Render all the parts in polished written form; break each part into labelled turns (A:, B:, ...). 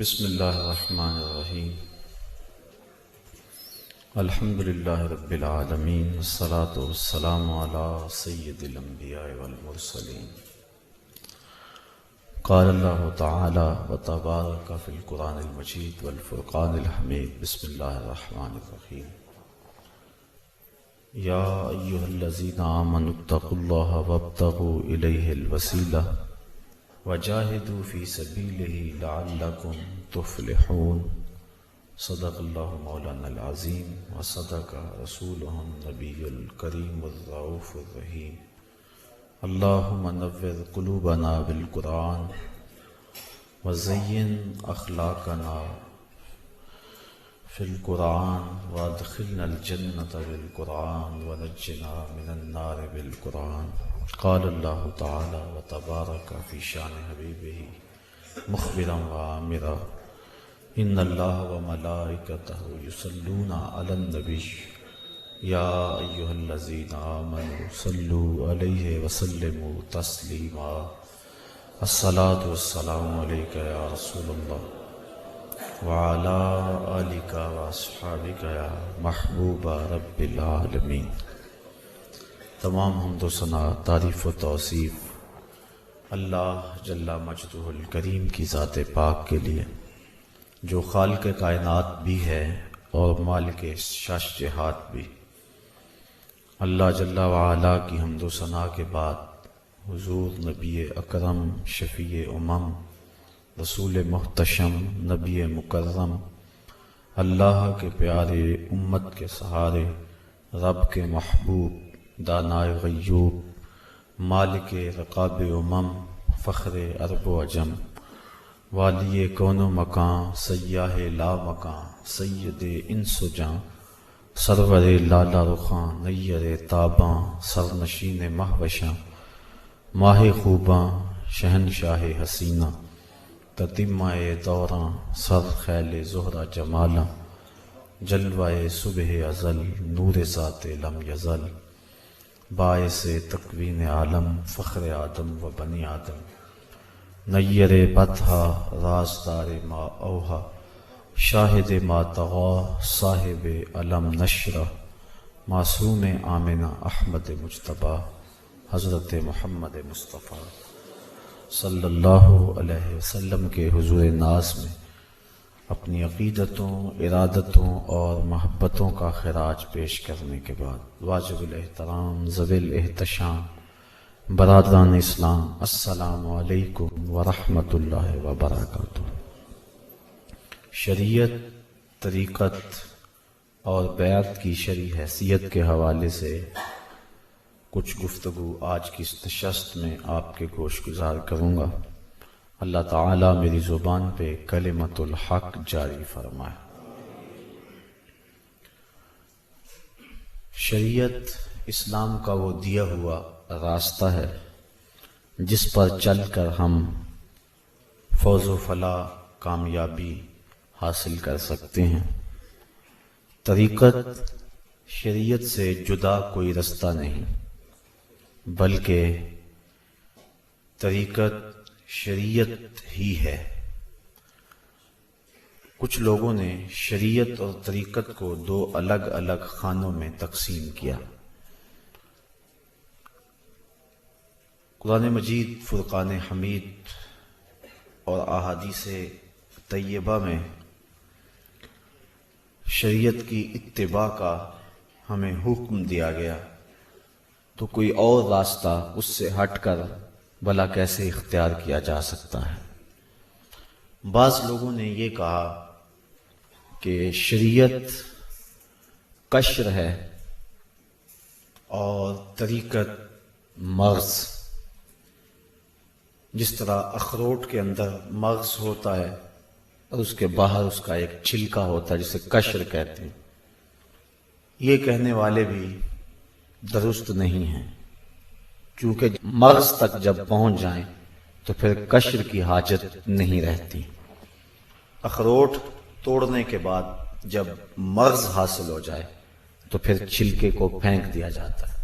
A: بسم اللہ الرحمن الرحیم الحمد للہ رب العالمین والصلاة والسلام علی سید الانبیاء والمرسلین قال اللہ تعالی وتبارک فی القرآن المجید والفرقان الحمید بسم اللہ الرحمن الرحیم یا ایہا الذین آمنوا اتقوا اللہ وابتغوا الیہ الوسیلہ وجاہدوا فی سبیلہ لعلکم تفلحون صدق اللہ مولانا العظیم وصدق رسولہ النبی الکریم الرؤوف الرحیم اللہم نور قلوبنا بالقرآن وزین اخلاقنا فی القرآن وادخلنا الجنة بالقرآن ونجنا من النار بالقرآن قال اللہ تعالی وتبارک فی شان حبیبہ مخبرا وآمرا ان اللہ وملائکتہ یصلون علی النبی یا ایہا الذین آمنوا صلوا علیہ وسلموا تسلیما الصلاة والسلام علیک یا رسول اللہ وعلی آلک واصحابک یا محبوب رب العالمین۔ تمام حمد و ثنا، تعریف و توصیف اللہ جل مجدہ الکریم کی ذات پاک کے لیے، جو خالق کائنات بھی ہے اور مالک شش جہات بھی۔ اللہ جل وعلا کی حمد و ثنا کے بعد حضور نبی اکرم شفیع امم رسول محتشم نبی مکرم اللہ کے پیارے امت کے سہارے رب کے محبوب دانائے غیوب مالک رقاب امم فخر عرب و عجم والی کون و مکان سیاہ لا مکان سید انس و جاں سرور لالا رخاں نیر تاباں سرنشین مہوشاں ماہ خوباں شہنشاہ حسینہ تتمہ دوراں سر خیل زہرہ جمالاں جلوہ صبح ازل نور ذات لم یزل باعث تکوین عالم فخر آدم و بنی آدم نیر بطحا رازدار ما اوہا شاہد ما طغا صاحب علم نشرہ معصوم آمنہ احمد مجتبیٰ حضرت محمد مصطفیٰ صلی اللہ علیہ وسلم کے حضور ناز میں اپنی عقیدتوں ارادتوں اور محبتوں کا خراج پیش کرنے کے بعد واجب الاحترام ذوی الاحتشام برادران اسلام السلام علیکم ورحمۃ اللہ وبرکاتہ۔ شریعت، طریقت اور بیعت کی شرعی حیثیت کے حوالے سے کچھ گفتگو آج کی اس نشست میں آپ کے گوش گزار کروں گا۔ اللہ تعالیٰ میری زبان پہ کلمت الحق جاری فرمائے۔ شریعت اسلام کا وہ دیا ہوا راستہ ہے جس پر چل کر ہم فوز و فلاح کامیابی حاصل کر سکتے ہیں۔ طریقت شریعت سے جدا کوئی رستہ نہیں، بلکہ طریقت شریعت ہی ہے۔ کچھ لوگوں نے شریعت اور طریقت کو دو الگ الگ خانوں میں تقسیم کیا۔ قرآن مجید فرقان حمید اور احادیث طیبہ میں شریعت کی اتباع کا ہمیں حکم دیا گیا، تو کوئی اور راستہ اس سے ہٹ کر بھلا کیسے اختیار کیا جا سکتا ہے؟ بعض لوگوں نے یہ کہا کہ شریعت قشر ہے اور طریقت مغز۔ جس طرح اخروٹ کے اندر مغز ہوتا ہے اور اس کے باہر اس کا ایک چھلکا ہوتا ہے جسے قشر کہتے ہیں، یہ کہنے والے بھی درست نہیں ہیں، چونکہ مغز تک جب پہنچ جائیں تو پھر قشر کی حاجت نہیں رہتی۔ اخروٹ توڑنے کے بعد جب مغز حاصل ہو جائے تو پھر چھلکے کو پھینک دیا جاتا ہے۔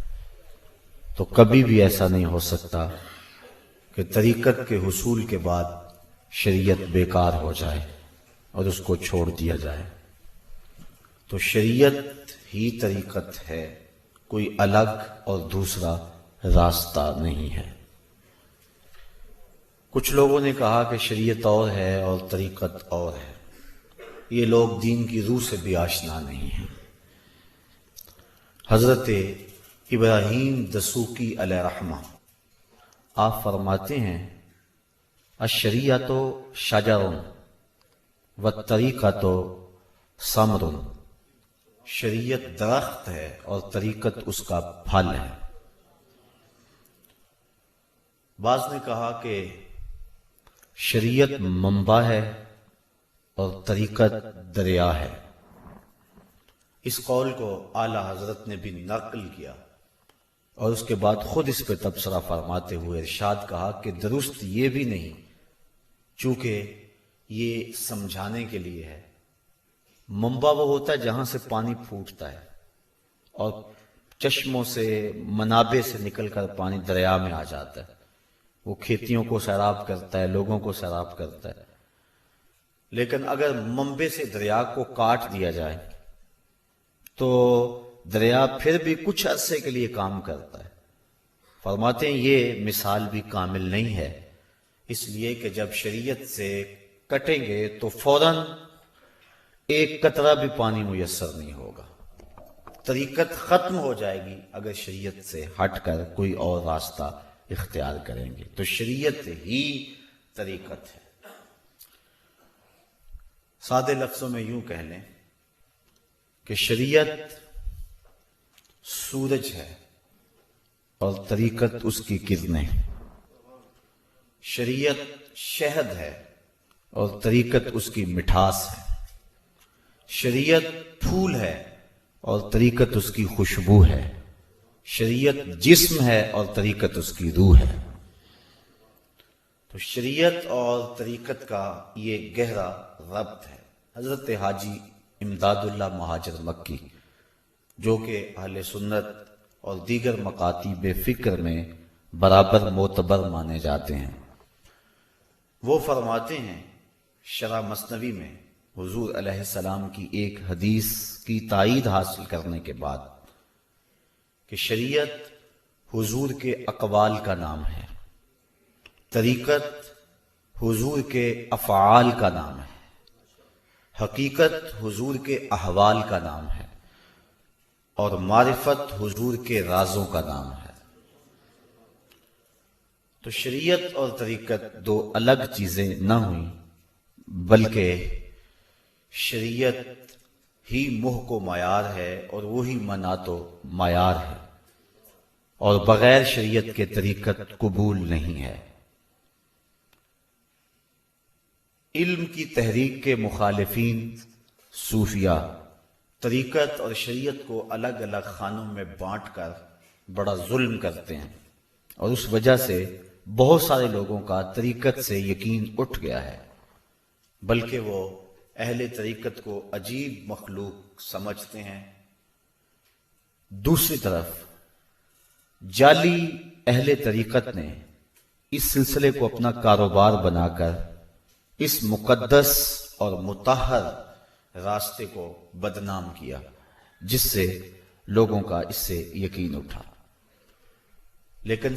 A: تو کبھی بھی ایسا نہیں ہو سکتا کہ طریقت کے حصول کے بعد شریعت بیکار ہو جائے۔ اور اس کو چھوڑ دیا جائے۔ تو شریعت ہی طریقت ہے، کوئی الگ اور دوسرا راستہ نہیں ہے۔ کچھ لوگوں نے کہا کہ شریعت اور ہے اور طریقت اور ہے۔ یہ لوگ دین کی روح سے بھی آشنا نہیں ہیں۔ حضرت ابراہیم دسوقی علیہ رحمہ آپ فرماتے ہیں الشریعۃ شجر والطریقۃ ثمر، شریعت درخت ہے اور طریقت اس کا پھل ہے۔ بعض نے کہا کہ شریعت منبع ہے اور طریقت دریا ہے۔ اس قول کو اعلیٰ حضرت نے بھی نقل کیا اور اس کے بعد خود اس پہ تبصرہ فرماتے ہوئے ارشاد کہا کہ درست یہ بھی نہیں، چونکہ یہ سمجھانے کے لیے ہے۔ منبع وہ ہوتا ہے جہاں سے پانی پھوٹتا ہے اور چشموں سے منابع سے نکل کر پانی دریا میں آ جاتا ہے، وہ کھیتیوں کو سیراب کرتا ہے، لوگوں کو سیراب کرتا ہے۔ لیکن اگر منبع سے دریا کو کاٹ دیا جائے تو دریا پھر بھی کچھ عرصے کے لیے کام کرتا ہے۔ فرماتے ہیں یہ مثال بھی کامل نہیں ہے، اس لیے کہ جب شریعت سے کٹیں گے تو فوراً ایک قطرہ بھی پانی میسر نہیں ہوگا۔ طریقت ختم ہو جائے گی اگر شریعت سے ہٹ کر کوئی اور راستہ اختیار کریں گے۔ تو شریعت ہی طریقت ہے۔ سادے لفظوں میں یوں کہہ لیں کہ شریعت سورج ہے اور طریقت اس کی کرنیں، شریعت شہد ہے اور طریقت اس کی مٹھاس ہے، شریعت پھول ہے اور طریقت اس کی خوشبو ہے، شریعت جسم ہے اور طریقت اس کی روح ہے۔ تو شریعت اور طریقت کا یہ گہرا ربط ہے۔ حضرت حاجی امداد اللہ مہاجر مکی جو کہ اہل سنت اور دیگر مکاتیب فکر میں برابر معتبر مانے جاتے ہیں، وہ فرماتے ہیں شرح مثنوی میں حضور علیہ السلام کی ایک حدیث کی تائید حاصل کرنے کے بعد کہ شریعت حضور کے اقوال کا نام ہے، طریقت حضور کے افعال کا نام ہے، حقیقت حضور کے احوال کا نام ہے اور معرفت حضور کے رازوں کا نام ہے۔ تو شریعت اور طریقت دو الگ چیزیں نہ ہوئیں، بلکہ شریعت ہی محک و معیار ہے اور وہی منات و معیار ہے، اور بغیر شریعت کے طریقت قبول نہیں ہے۔ علم کی تحریک کے مخالفین صوفیہ طریقت اور شریعت کو الگ الگ خانوں میں بانٹ کر بڑا ظلم کرتے ہیں، اور اس وجہ سے بہت سارے لوگوں کا طریقت سے یقین اٹھ گیا ہے، بلکہ وہ اہل طریقت کو عجیب مخلوق سمجھتے ہیں۔ دوسری طرف جعلی اہل طریقت نے اس سلسلے کو اپنا کاروبار بنا کر اس مقدس اور مطہر راستے کو بدنام کیا، جس سے لوگوں کا اس سے یقین اٹھا۔ لیکن